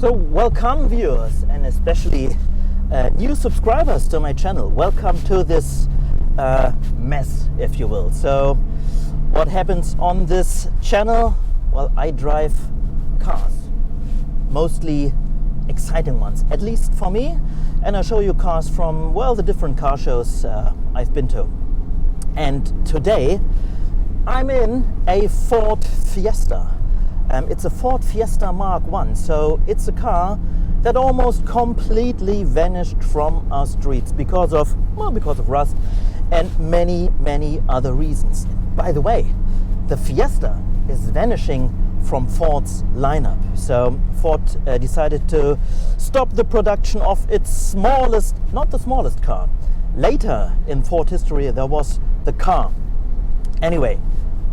So welcome viewers and especially new subscribers to my channel. Welcome to this mess, if you will. So what happens on this channel? Well, I drive cars, mostly exciting ones, at least for me, and I'll show you cars from, well, the different car shows I've been to. And today I'm in a Ford Fiesta. It's a Ford Fiesta Mark I, so it's a car that almost completely vanished from our streets because of rust and many other reasons. By the way, the Fiesta is vanishing from Ford's lineup. So Ford decided to stop the production of its smallest, not the smallest car. Later in Ford history there was the car. Anyway,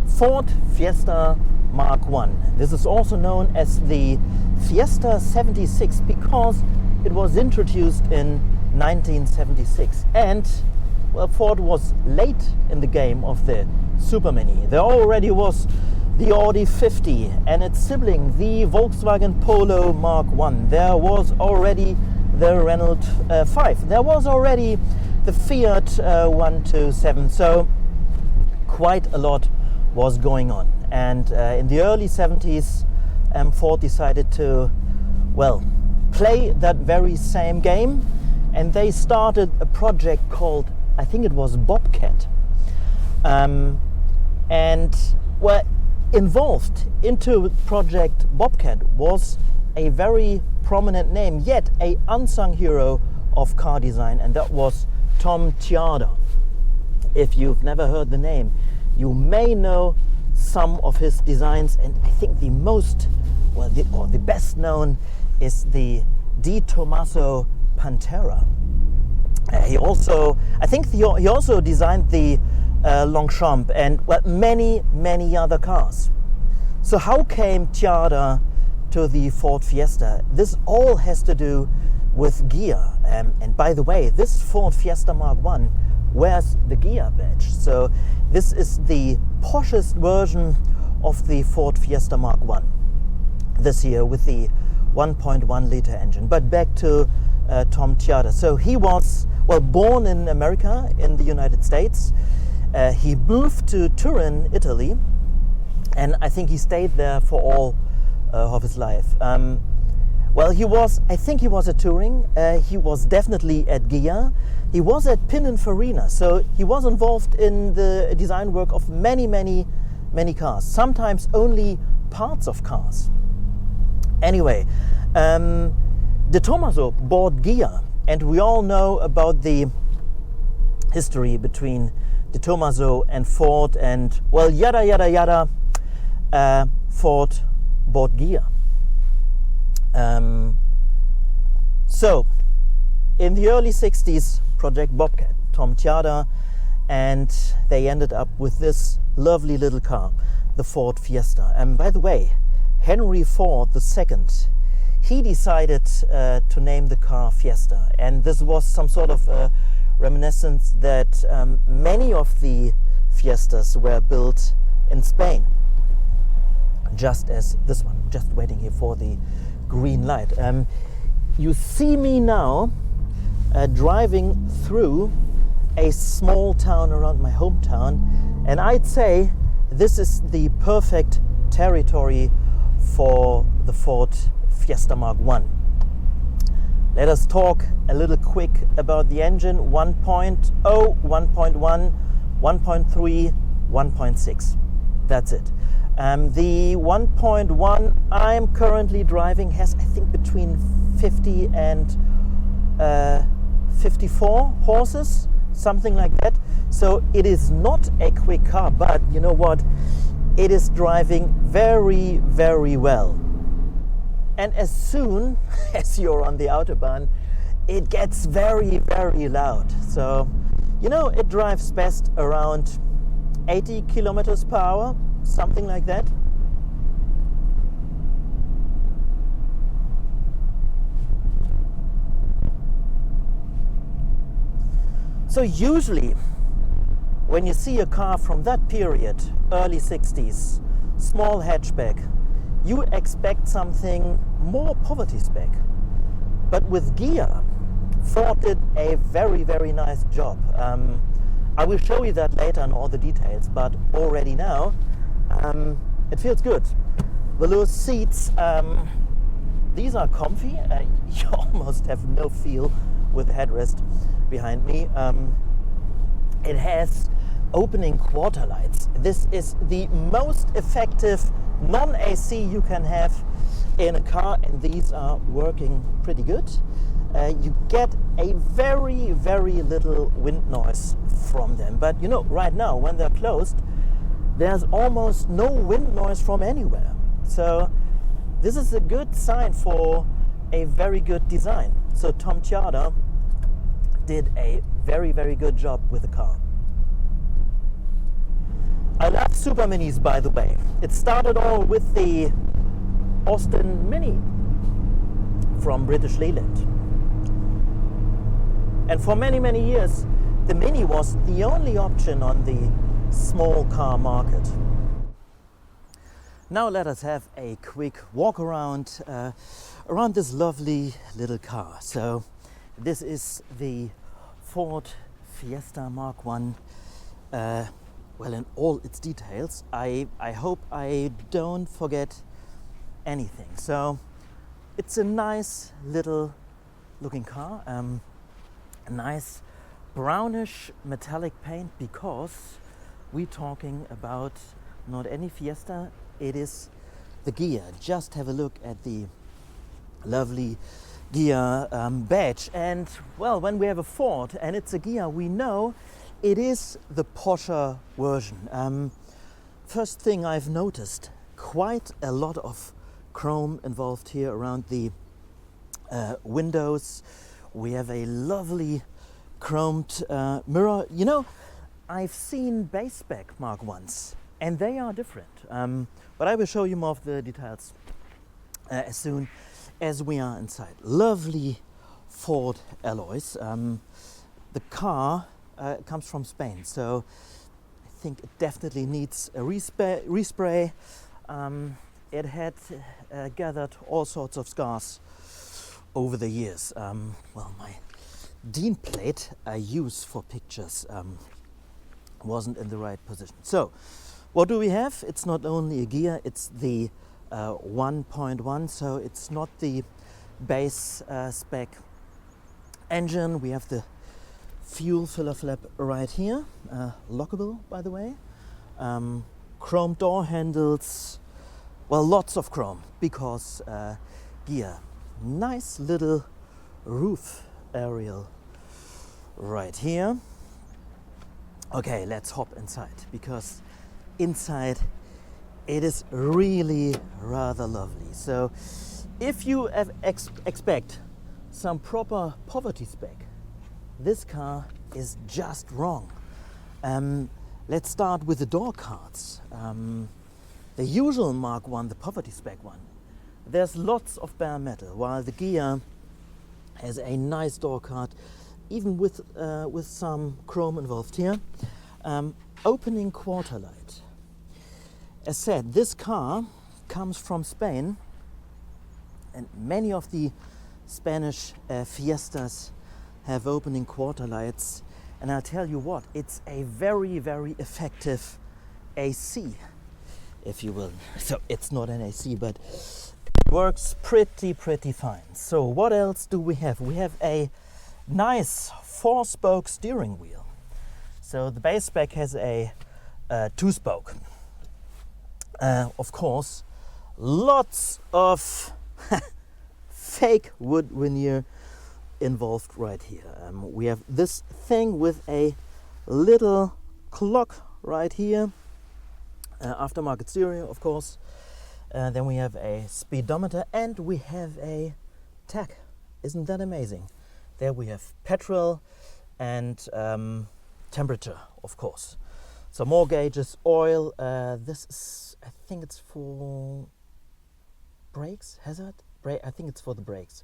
Ford Fiesta Mark I. This is also known as the Fiesta 76 because it was introduced in 1976. And, well, Ford was late in the game of the Super Mini. There already was the Audi 50 and its sibling, the Volkswagen Polo Mark I. There was already the Renault 5. There was already the Fiat 127. So quite a lot was going on. And in the early 70s, Ford decided to, well, play that very same game, and they started a project called, I think it was Bobcat. And well, involved into Project Bobcat was a very prominent name, yet a unsung hero of car design, and that was Tom Tjaarda. If you've never heard the name, you may know some of his designs, and I think the most, well, the best known is the Di Tommaso Pantera. He also designed the Longchamp and, well, many other cars. So how came Tjaarda to the Ford Fiesta? This all has to do with Ghia. And by the way, this Ford Fiesta Mark I wears the Ghia badge. So this is the poshest version of the Ford Fiesta Mark I this year with the 1.1 liter engine. But back to Tom Tjaarda. So he was, well, born in America, in the United States. He moved to Turin, Italy, and I think he stayed there for all of his life. Well, I think he was at Touring. He was definitely at Ghia. He was at Pininfarina, so he was involved in the design work of many cars, sometimes only parts of cars. Anyway, De Tomaso bought Ghia, and we all know about the history between De Tomaso and Ford, and, well, yada, Ford bought Ghia. So, in the early 60s, Project Bobcat, Tom Tjaarda, and they ended up with this lovely little car, the Ford Fiesta. And by the way, Henry Ford II, he decided to name the car Fiesta. And this was some sort of reminiscence that many of the Fiestas were built in Spain, just as this one. Just waiting here for the green light. You see me now driving through a small town around my hometown, and I'd say this is the perfect territory for the Ford Fiesta Mark I. Let us talk a little quick about the engine: 1.0, 1.1, 1.3, 1.6. That's it. The 1.1 I'm currently driving has, I think, between 50 and 54 horses, something like that. So it is not a quick car, but you know what? It is driving very well. And as soon as you're on the Autobahn, it gets very loud. So, you know, it drives best around 80 kilometers per hour, something like that. So usually when you see a car from that period, early 60s, small hatchback, you expect something more poverty spec. But with Ghia, Ford did a very, very nice job. I will show you that later in all the details, but already now, it feels good. The loose seats, these are comfy. You almost have no feel with the headrest behind me. It has opening quarter lights. This is the most effective non-AC you can have in a car, and these are working pretty good. You get a very, very little wind noise from them. But you know, right now when they're closed, there's almost no wind noise from anywhere. So this is a good sign for a very good design. So Tom Tjada did a very, very good job with the car. I love super minis, by the way. It started all with the Austin Mini from British Leyland. And for many, many years, the Mini was the only option on the small car market. Now let us have a quick walk around this lovely little car. So this is the Ford Fiesta Mark I. Well, in all its details. I hope I don't forget anything. So it's a nice little looking car. A nice brownish metallic paint, because we're talking about not any Fiesta, it is the Ghia. Just have a look at the lovely Ghia badge. And well, when we have a Ford and it's a Ghia, we know it is the posher version. First thing I've noticed, quite a lot of chrome involved here around the windows. We have a lovely chromed mirror. You know, I've seen base spec Mark I's and they are different. But I will show you more of the details as soon as we are inside. Lovely Ford alloys. The car comes from Spain, so I think it definitely needs a respray. It had gathered all sorts of scars over the years. Well, my Dean plate I use for pictures wasn't in the right position. So what do we have? It's not only a Ghia, it's the 1.1, so it's not the base spec engine. We have the fuel filler flap right here, lockable, by the way. Chrome door handles, well, lots of chrome, because Ghia. Nice little roof aerial right here. Okay, let's hop inside, because inside it is really rather lovely. So if you expect some proper poverty spec, this car is just wrong. Let's start with the door cards. The usual Mark I, the poverty spec one, there's lots of bare metal, while the Ghia has a nice door card, even with some chrome involved here. Opening quarter light. As said, this car comes from Spain, and many of the Spanish Fiestas have opening quarter lights, and I'll tell you what, it's a very, very effective AC, if you will. So it's not an AC, but it works pretty fine. So what else do we have? We have a nice 4-spoke steering wheel. So the base spec has a 2-spoke. Of course, lots of fake wood veneer involved right here. We have this thing with a little clock right here, aftermarket stereo, of course. Then we have a speedometer, and we have a tach. Isn't that amazing? There we have petrol and temperature, of course. So more gauges, oil. This is, I think it's for brakes, hazard? I think it's for the brakes.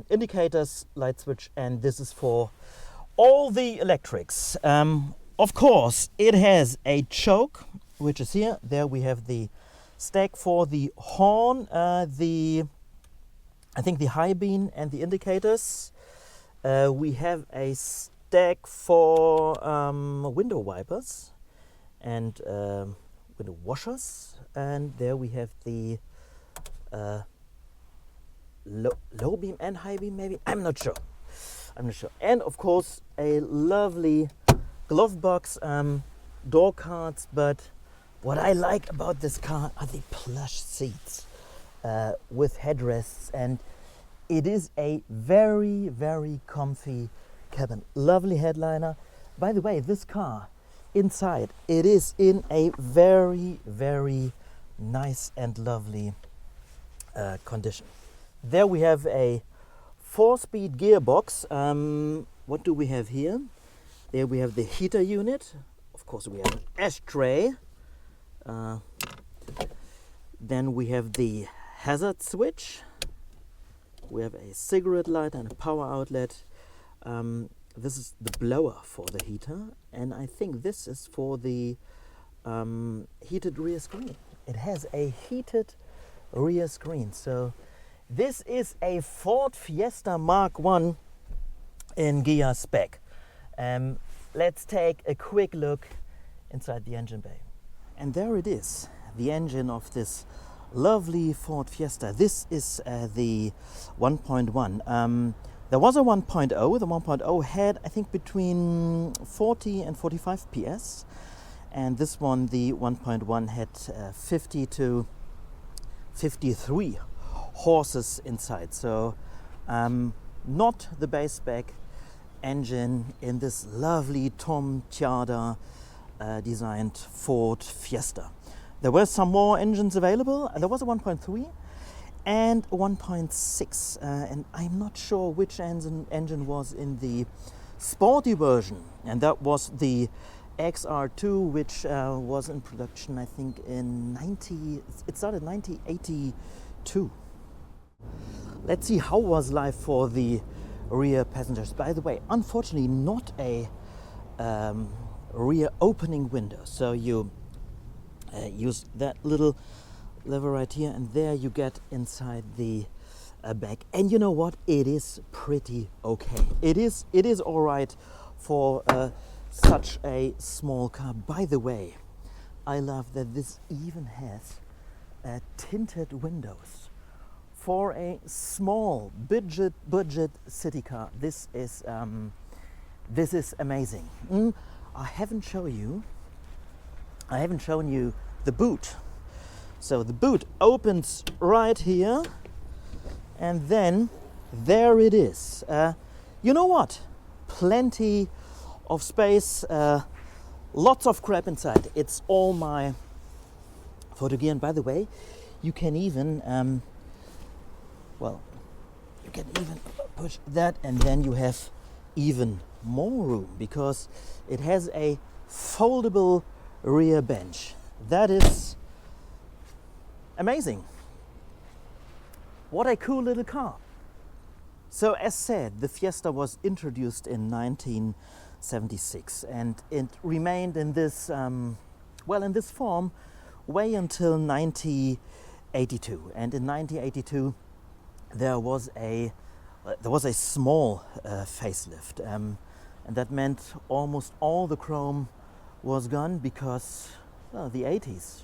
Indicators, light switch, and this is for all the electrics. Of course, it has a choke, which is here. There we have the stack for the horn, I think the high beam and the indicators. We have a stack for window wipers and window washers, and there we have the low beam and high beam, maybe, I'm not sure, and of course a lovely glove box, door cards. But what I like about this car are the plush seats with headrests, and it is a very, very comfy cabin. Lovely headliner. By the way, this car inside, it is in a very, very nice and lovely condition. There we have a 4-speed gearbox. What do we have here? There we have the heater unit. Of course, we have an ashtray. Then we have the hazard switch. We have a cigarette lighter and a power outlet. This is the blower for the heater, and I think this is for the heated rear screen. It has a heated rear screen. So this is a Ford Fiesta Mark I in Ghia spec. Let's take a quick look inside the engine bay. And there it is, the engine of this lovely Ford Fiesta. This is the 1.1. There was a 1.0. The 1.0 had, I think, between 40 and 45 PS. And this one, the 1.1, had 50 to 53 horses inside. So not the base spec engine in this lovely Tom Tjada designed Ford Fiesta. There were some more engines available. There was a 1.3 and a 1.6, and I'm not sure which engine was in the sporty version, and that was the XR2, which was in production, I think, in 1982. Let's see how was life for the rear passengers. By the way, unfortunately not a rear opening window, so you use that little lever right here, and there you get inside the back. And you know what? It is pretty okay. It is all right for such a small car. By the way, I love that this even has tinted windows for a small budget city car. This is amazing. I haven't shown you the boot. So the boot opens right here, and then there it is. You know what? Plenty of space, lots of crap inside. It's all my photo gear. And by the way, you can even push that, and then you have even more room because it has a foldable rear bench. That is amazing. What a cool little car. So as said, the Fiesta was introduced in 1976, and it remained in this form way until 1982. And in 1982 there was a small facelift, and that meant almost all the chrome was gone because, well, the 80s.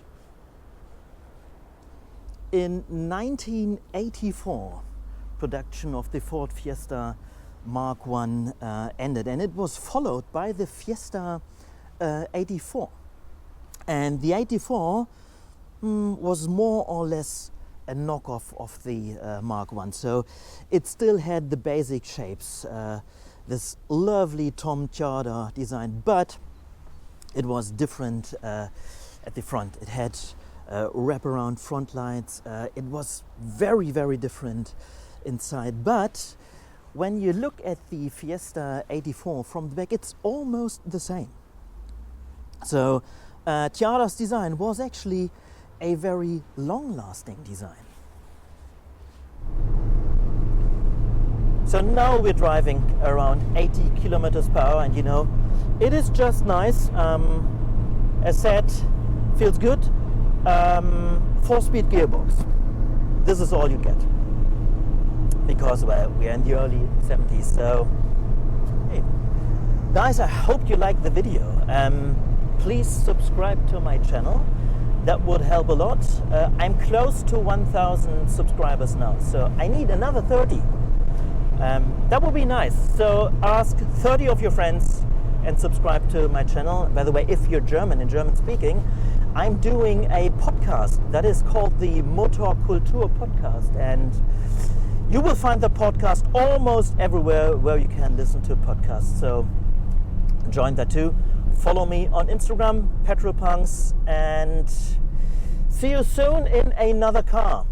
In 1984, production of the Ford Fiesta Mark I ended, and it was followed by the Fiesta 84. And the 84 was more or less a knockoff of the Mark I. So it still had the basic shapes, this lovely Tom Tjada design, but it was different at the front. It had wraparound front lights. It was very, very different inside. But when you look at the Fiesta 84 from the back, it's almost the same. So Tjada's design was actually a very long-lasting design. So now we're driving around 80 kilometers per hour, and you know, it is just nice. As said, feels good. 4-speed gearbox. This is all you get. Because well, we are in the early 70s, so hey. Guys, I hope you liked the video. Please subscribe to my channel. That would help a lot. I'm close to 1,000 subscribers now, so I need another 30. That would be nice. So ask 30 of your friends and subscribe to my channel. By the way, if you're German and German speaking, I'm doing a podcast that is called the Motorcultur Podcast, and you will find the podcast almost everywhere where you can listen to podcasts. So join that too. Follow me on Instagram, Petrolpunks, and see you soon in another car.